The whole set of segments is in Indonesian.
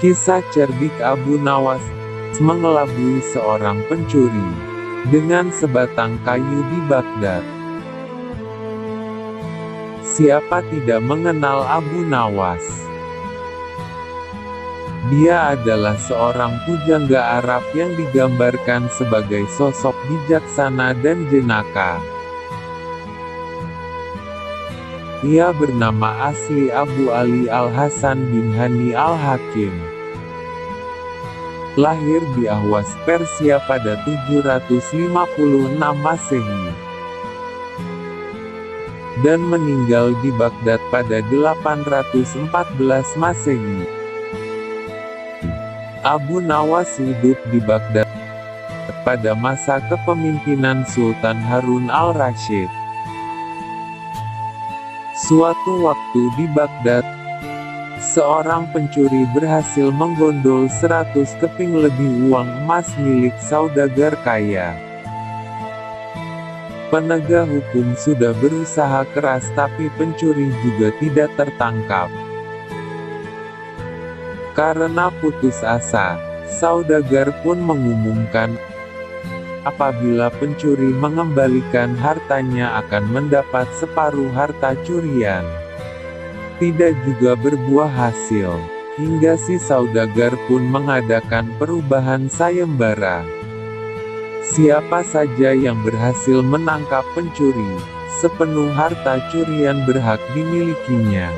Kisah cerdik Abu Nawas mengelabui seorang pencuri dengan sebatang kayu di Baghdad. Siapa tidak mengenal Abu Nawas? Dia adalah seorang pujangga Arab yang digambarkan sebagai sosok bijaksana dan jenaka. Ia bernama asli Abu Ali Al-Hasan bin Hani Al-Hakim. Lahir di Ahwas, Persia pada 756 Masehi. Dan meninggal di Baghdad pada 814 Masehi. Abu Nawas hidup di Baghdad pada masa kepemimpinan Sultan Harun al-Rasyid. Suatu waktu di Baghdad, seorang pencuri berhasil menggondol 100 keping lebih uang emas milik saudagar kaya. Penegak hukum sudah berusaha keras tapi pencuri juga tidak tertangkap. Karena putus asa, saudagar pun mengumumkan apabila pencuri mengembalikan hartanya akan mendapat separuh harta curian. Tidak juga berbuah hasil, hingga si saudagar pun mengadakan perubahan sayembara. Siapa saja yang berhasil menangkap pencuri, sepenuh harta curian berhak dimilikinya.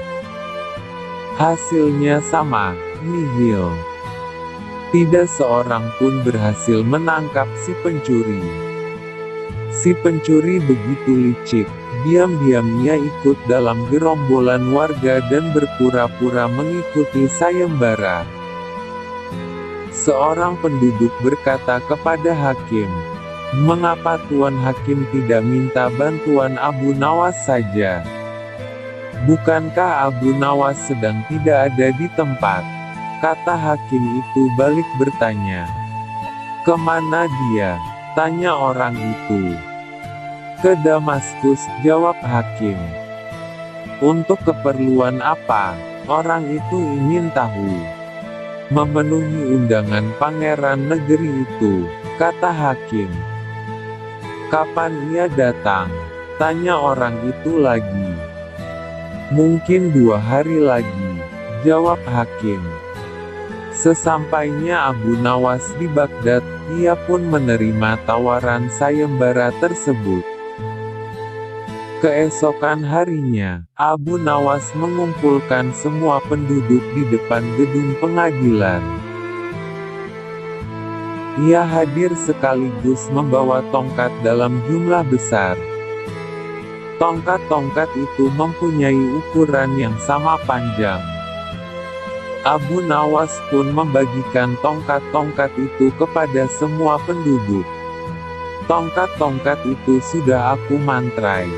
Hasilnya sama, nihil. Tidak seorang pun berhasil menangkap si pencuri. Si pencuri begitu licik, diam-diam ia ikut dalam gerombolan warga dan berpura-pura mengikuti sayembara. Seorang penduduk berkata kepada hakim, "Mengapa Tuan Hakim tidak minta bantuan Abu Nawas saja? Bukankah Abu Nawas sedang tidak ada di tempat?" Kata hakim itu balik bertanya, "Kemana dia?" Tanya orang itu. "Ke Damaskus," jawab hakim. "Untuk keperluan apa?" Orang itu ingin tahu. "Memenuhi undangan pangeran negeri itu," kata hakim. "Kapan ia datang?" Tanya orang itu lagi. "Mungkin 2 hari lagi," jawab hakim. Sesampainya Abu Nawas di Baghdad, ia pun menerima tawaran sayembara tersebut. Keesokan harinya, Abu Nawas mengumpulkan semua penduduk di depan gedung pengadilan. Ia hadir sekaligus membawa tongkat dalam jumlah besar. Tongkat-tongkat itu mempunyai ukuran yang sama panjang. Abu Nawas pun membagikan tongkat-tongkat itu kepada semua penduduk. "Tongkat-tongkat itu sudah aku mantrai.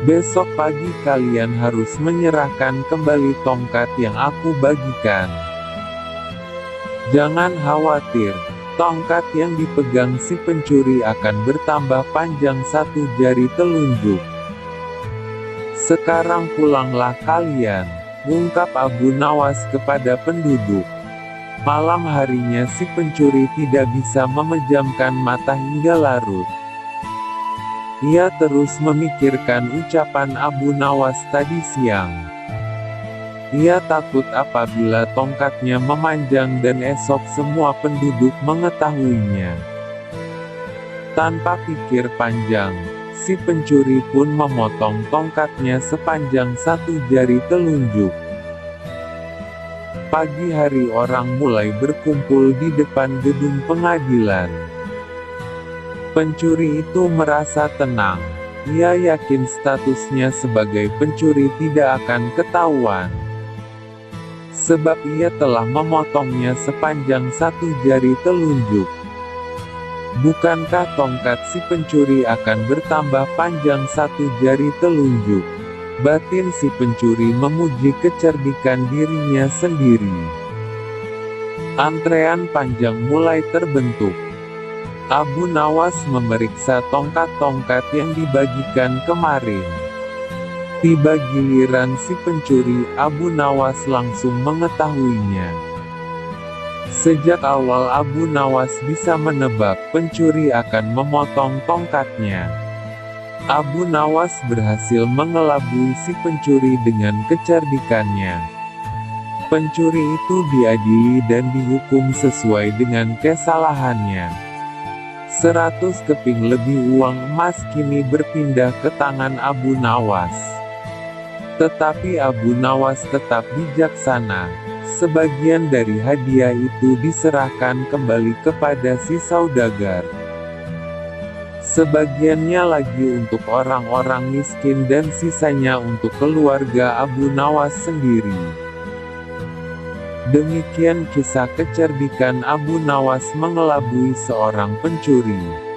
Besok pagi kalian harus menyerahkan kembali tongkat yang aku bagikan. Jangan khawatir, tongkat yang dipegang si pencuri akan bertambah panjang 1 jari telunjuk. Sekarang pulanglah kalian," ungkap Abu Nawas kepada penduduk. Malam harinya si pencuri tidak bisa memejamkan mata hingga larut. Ia terus memikirkan ucapan Abu Nawas tadi siang. Ia takut apabila tongkatnya memanjang dan esok semua penduduk mengetahuinya. Tanpa pikir panjang, si pencuri pun memotong tongkatnya sepanjang 1 jari telunjuk. Pagi hari orang mulai berkumpul di depan gedung pengadilan. Pencuri itu merasa tenang. Ia yakin statusnya sebagai pencuri tidak akan ketahuan. Sebab ia telah memotongnya sepanjang 1 jari telunjuk. Bukankah tongkat si pencuri akan bertambah panjang 1 jari telunjuk? Batin si pencuri memuji kecerdikan dirinya sendiri. Antrean panjang mulai terbentuk. Abu Nawas memeriksa tongkat-tongkat yang dibagikan kemarin. Tiba giliran si pencuri, Abu Nawas langsung mengetahuinya. Sejak awal Abu Nawas bisa menebak pencuri akan memotong tongkatnya. Abu Nawas berhasil mengelabui si pencuri dengan kecerdikannya. Pencuri itu diadili dan dihukum sesuai dengan kesalahannya. 100 keping lebih uang emas kini berpindah ke tangan Abu Nawas. Tetapi Abu Nawas tetap bijaksana. Sebagian dari hadiah itu diserahkan kembali kepada si saudagar. Sebagiannya lagi untuk orang-orang miskin dan sisanya untuk keluarga Abu Nawas sendiri. Demikian kisah kecerdikan Abu Nawas mengelabui seorang pencuri.